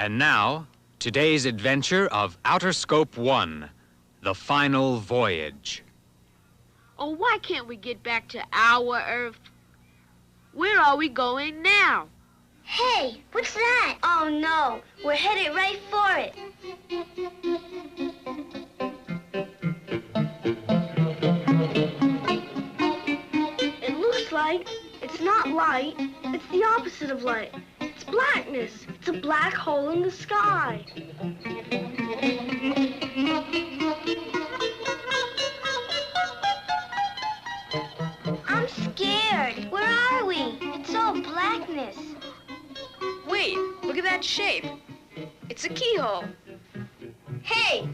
And now, today's adventure of Outer Scope 1, The Final Voyage. Oh, why can't we get back to our Earth? Where are we going now? Hey, what's that? Oh, no. We're headed right for it. It looks like it's not light. It's the opposite of light. It's blackness. It's a black hole in the sky. I'm scared. Where are we? It's all blackness. Wait, look at that shape. It's a keyhole. Hey,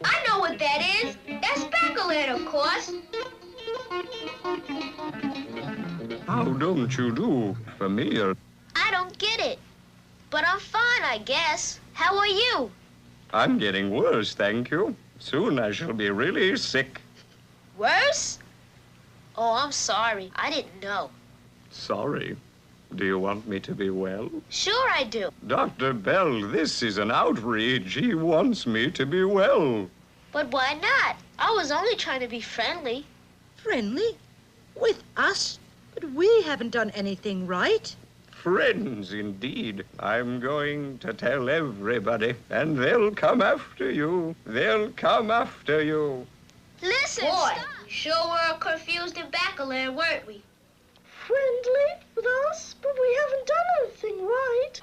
I know what that is. That's Backland, of course. How don't you do, familiar? I don't get it. But I'm fine, I guess. How are you? I'm getting worse, thank you. Soon I shall be really sick. Worse? Oh, I'm sorry. I didn't know. Sorry. Do you want me to be well? Sure I do. Dr. Bell, this is an outrage. He wants me to be well. But why not? I was only trying to be friendly. Friendly? With us? But we haven't done anything right. Friends, indeed. I'm going to tell everybody, and they'll come after you. They'll come after you. Listen, boy, sure were confused in Backland, weren't we? Friendly with us, but we haven't done anything right.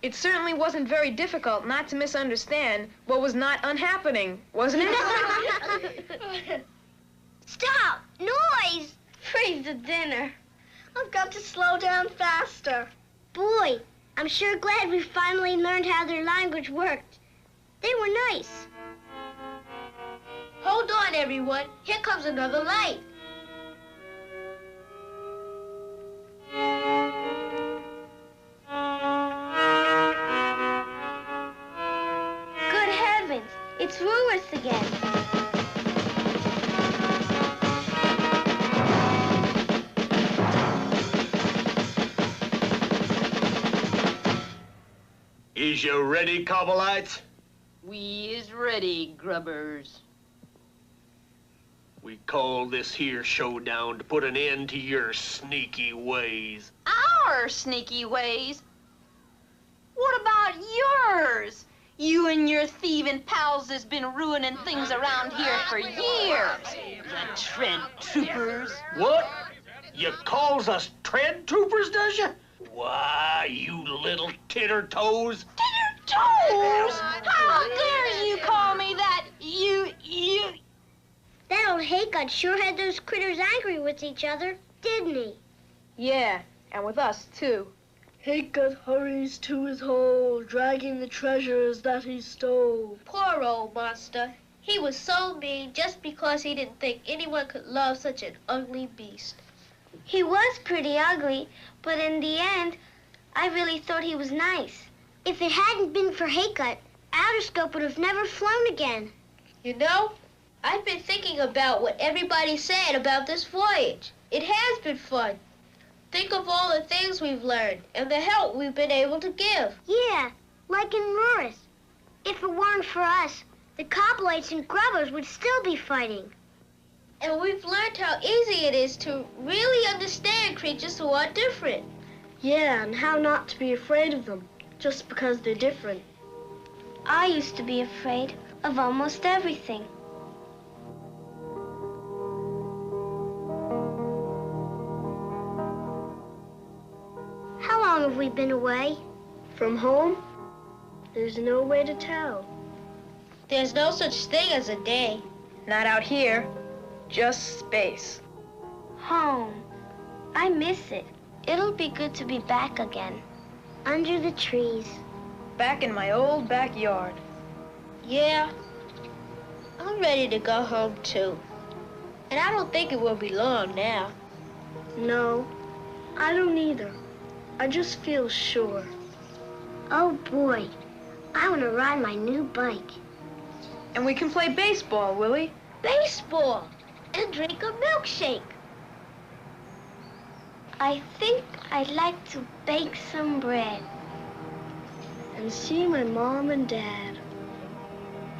It certainly wasn't very difficult not to misunderstand what was not unhappening, wasn't it? Stop! Noise! Freeze the dinner. I've got to slow down faster. Boy, I'm sure glad we finally learned how their language worked. They were nice. Hold on, everyone. Here comes another light. Good heavens, it's Ruris again. Is you ready, Cobblites? We is ready, grubbers. We call this here showdown to put an end to your sneaky ways. Our sneaky ways? What about yours? You and your thieving pals has been ruining things around here for years. The tread troopers. What? You calls us tread troopers, does you? Why, you little titter toes. Titter toes? How dare you call me that? You... That old Haygut sure had those critters angry with each other, didn't he? Yeah, and with us, too. Haygut hurries to his hole, dragging the treasures that he stole. Poor old monster. He was so mean just because he didn't think anyone could love such an ugly beast. He was pretty ugly, but in the end, I really thought he was nice. If it hadn't been for Haygut, Outer Scope would have never flown again. You know, I've been thinking about what everybody said about this voyage. It has been fun. Think of all the things we've learned and the help we've been able to give. Yeah, like in Ruris. If it weren't for us, the Cobblites and Grubbers would still be fighting. And we've learned how easy it is to really understand creatures who are different. Yeah, and how not to be afraid of them, just because they're different. I used to be afraid of almost everything. How long have we been away? From home? There's no way to tell. There's no such thing as a day. Not out here. Just space. Home. I miss it. It'll be good to be back again. Under the trees. Back in my old backyard. Yeah. I'm ready to go home, too. And I don't think it will be long now. No, I don't either. I just feel sure. Oh, boy. I want to ride my new bike. And we can play baseball, Willie. Baseball! And drink a milkshake. I think I'd like to bake some bread. and see my mom and dad.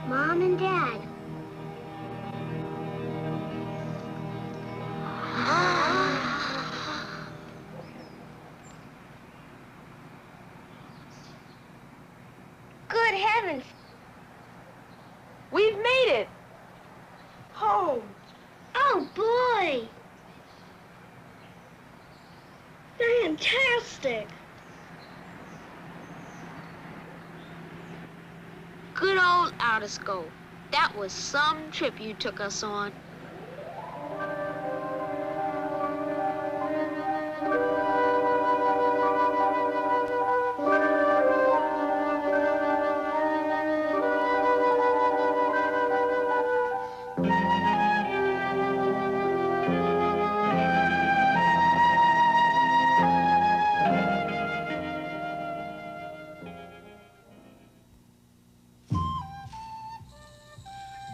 Mom and Dad. Good heavens. We've made it. Home. Oh, boy. Fantastic. Good old Outer Scope. That was some trip you took us on.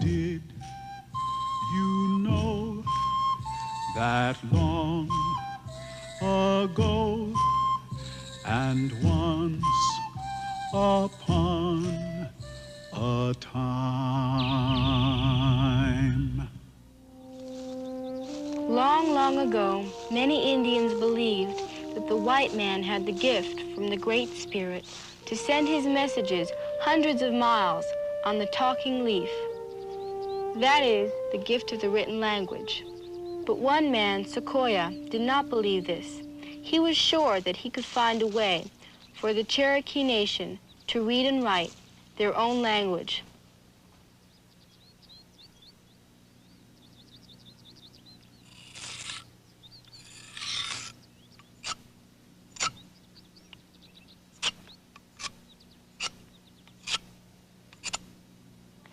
Did you know that long ago and once upon a time? Long, long ago, many Indians believed that the white man had the gift from the Great Spirit to send his messages hundreds of miles on the talking leaf. That is, the gift of the written language. But one man, Sequoyah, did not believe this. He was sure that he could find a way for the Cherokee Nation to read and write their own language.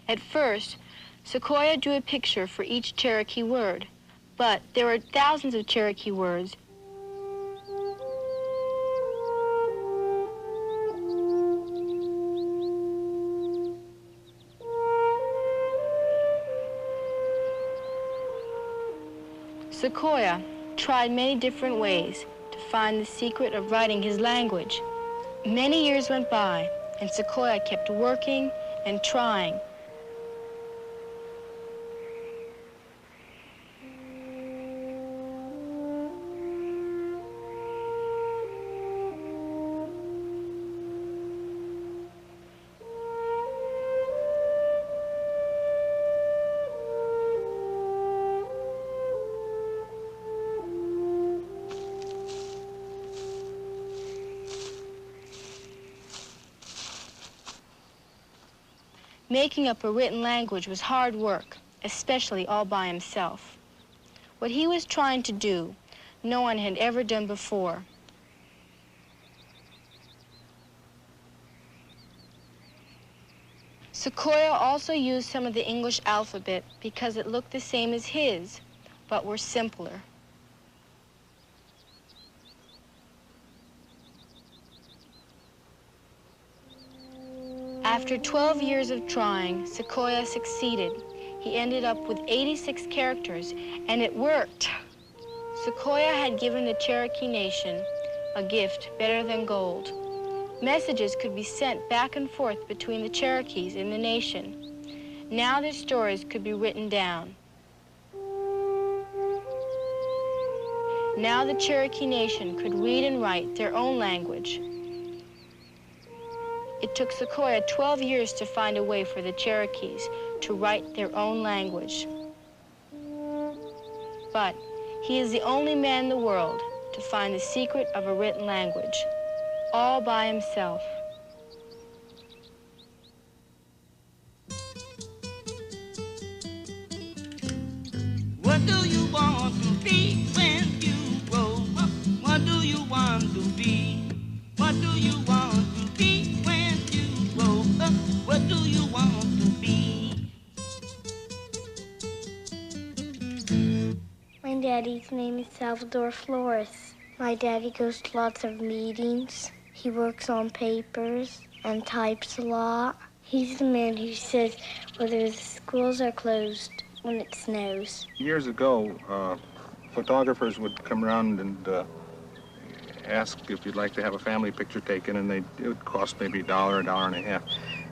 At first, Sequoyah drew a picture for each Cherokee word, but there were thousands of Cherokee words. Sequoyah tried many different ways to find the secret of writing his language. Many years went by, and Sequoyah kept working and trying. Making up a written language was hard work, especially all by himself. What he was trying to do, no one had ever done before. Sequoyah also used some of the English alphabet because it looked the same as his, but were simpler. After 12 years of trying, Sequoyah succeeded. He ended up with 86 characters, and it worked. Sequoyah had given the Cherokee Nation a gift better than gold. Messages could be sent back and forth between the Cherokees in the nation. Now their stories could be written down. Now the Cherokee Nation could read and write their own language. It took Sequoyah 12 years to find a way for the Cherokees to write their own language. But he is the only man in the world to find the secret of a written language, all by himself. What do you want to be when you grow up? What do you want to be? What do you want to be when you grow up? What do you want to be? My daddy's name is Salvador Flores. My daddy goes to lots of meetings. He works on papers and types a lot. He's the man who says whether the schools are closed when it snows. Years ago, photographers would come around ask if you'd like to have a family picture taken, and it would cost maybe $1, $1.50.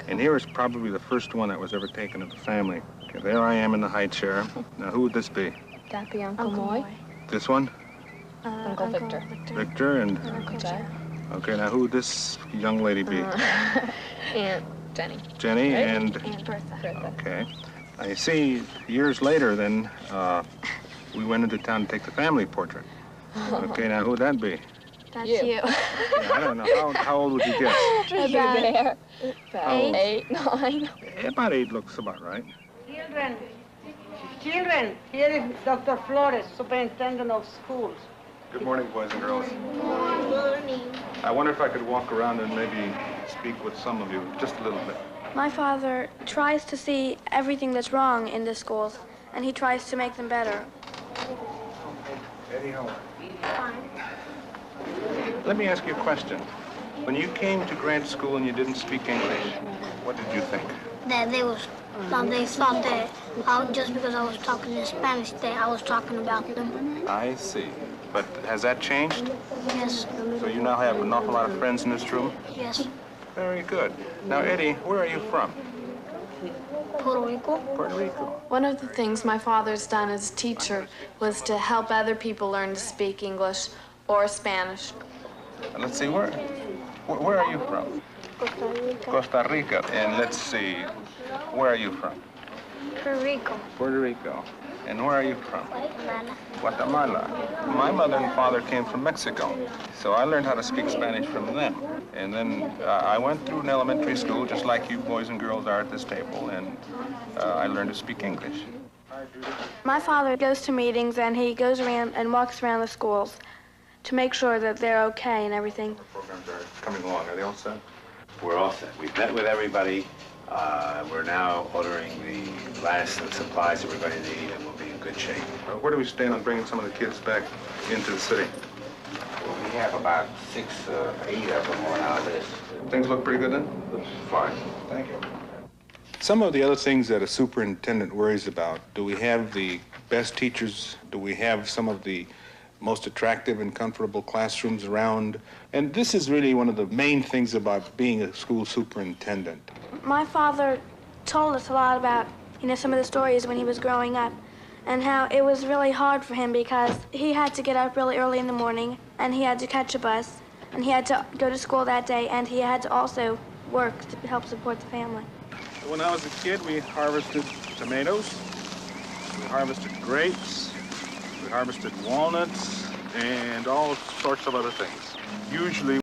And here is probably the first one that was ever taken of the family. Okay, there I am in the high chair. Now, who would this be? That'd be Uncle Moy. This one? Uncle Victor. Victor and... Uncle Jack. Okay, now who would this young lady be? Aunt Jenny. Jenny Right? and... Aunt Bertha. Okay. I see, years later, then, we went into town to take the family portrait. Okay, now who would that be? That's you. Yeah, I don't know. How old would you guess? About How old? 8, 9. About 8 looks about right. Children, here is Dr. Flores, Superintendent of Schools. Good morning, boys and girls. Good morning. I wonder if I could walk around and maybe speak with some of you, just a little bit. My father tries to see everything that's wrong in the schools, and he tries to make them better. Eddie, how are you? Fine. Let me ask you a question. When you came to Grant School and you didn't speak English, what did you think? That they thought that just because I was talking in Spanish, that I was talking about them. I see. But has that changed? Yes. So you now have an awful lot of friends in this room? Yes. Very good. Now, Eddie, where are you from? Puerto Rico. Puerto Rico. One of the things my father's done as a teacher was to help other people learn to speak English or Spanish. Let's see, where are you from? Costa Rica. Costa Rica. And let's see, where are you from? Puerto Rico. Puerto Rico. And where are you from? Guatemala. Guatemala. My mother and father came from Mexico, so I learned how to speak Spanish from them. And then I went through an elementary school, just like you boys and girls are at this table, and I learned to speak English. My father goes to meetings, and he goes around and walks around the schools to make sure that they're okay and everything. The programs are coming along. Are they all set? We're all set. We've met with everybody. We're now ordering the last of the supplies that we're going to need, and we'll be in good shape. Where do we stand on bringing some of the kids back into the city? Well, we have about 6, 8 of them on our list. Things look pretty good then? Looks fine. Thank you. Some of the other things that a superintendent worries about, do we have the best teachers? Do we have some of the most attractive and comfortable classrooms around? And this is really one of the main things about being a school superintendent. My father told us a lot about, some of the stories when he was growing up, and how it was really hard for him because he had to get up really early in the morning, and he had to catch a bus, and he had to go to school that day, and he had to also work to help support the family. When I was a kid, we harvested tomatoes, we harvested grapes, we harvested walnuts, and all sorts of other things. Usually